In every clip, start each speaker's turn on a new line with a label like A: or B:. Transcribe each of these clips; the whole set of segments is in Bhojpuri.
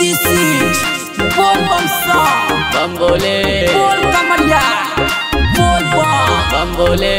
A: This is बोल बम सॉन्ग
B: बम बोले
A: बोल कमरिया बोल
B: बम बोले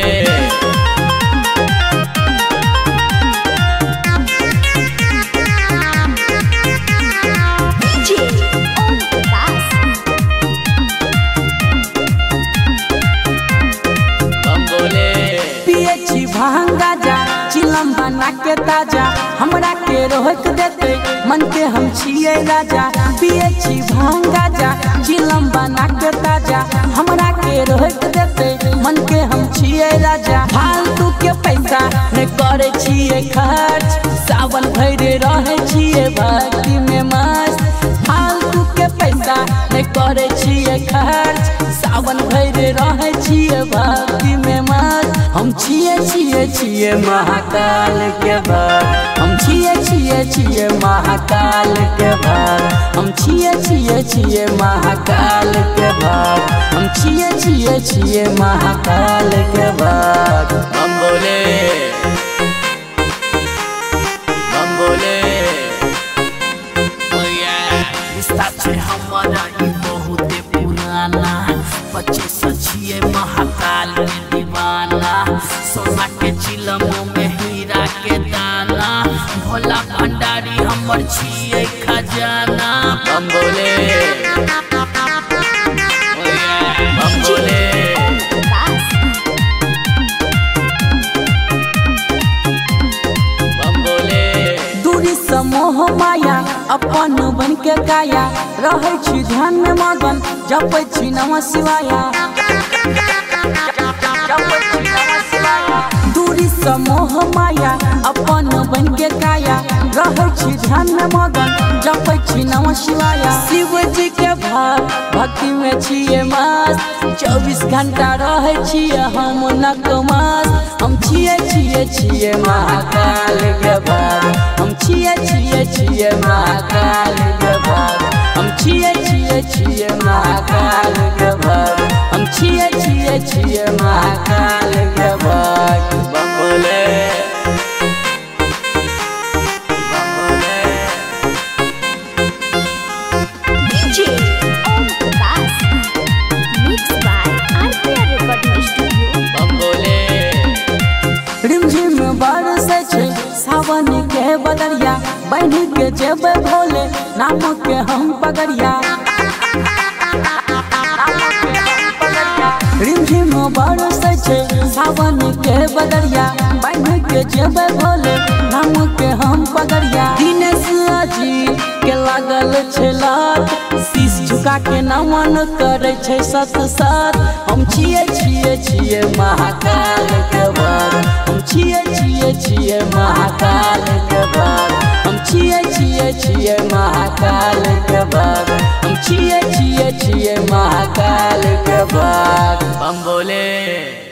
A: भांगा जा चिलम बना के ताजा हमरा के रोक देते मन के हम छिए राजा पिए छी भांगा जा चिलम बना के ताजा हमरा के रोक देते मन के हम छिए राजा फालतू के पैसा ने करे छिए खर्च सावन भरे रहे छिए भक्ति में मस्त फालतू के पैसा ने करे छिए खर्च सावन भरे रहे छिए भक्ति में मस्त हम छिए महाकाल के भक्त हम छिए महाकाल के भक्त हम छिए महाकाल के भक्त हम छिए महाकाल के भक्त
B: बम बोले बम बोले
A: रिश्ता छे हमारा ई बहुत पुराना बच्चे सचिए महाकाल में दीवाना सोना के चिलमों में हीरा के दाना भोला भंडारी हमर छिए खजाना
B: बम बोले बम बोले बम बोले
A: दूरी समोह माया अपन बन के काया रहे छी ध्यान में मगन जपै छी नमः शिवाया दूरी समोह माया अपन बन के काया रहे छी ध्यान में मगन जपै छी नमः शिवाया शिव जी के भक्ति में छिए मस्त 24 घंटा रहे छिए हम नकमस्त हम छिए महाकाल के भक्त हम छिए महाकाल के भक्त हम छिए महाकाल के भक्त हम छिए महाकाल के भक्त
B: बम बोले
A: रिमझिम बरसे छै सावन के बदरिया बन के जेबै भोले नाम के हम पगड़िया रिमझिम बरसे छै सावन के बदरिया बन के जेबै भोले नाम के हम पगड़िया दिनेश अजी के लागल छै लत शीश झुका के नमन करे छै सत सत हम छिए महाकाल के भक्त हम छिए महाकाल के भक्त हम छिए महाकाल के भक्त हम छिए महाकाल के भक्त
B: बम बोले।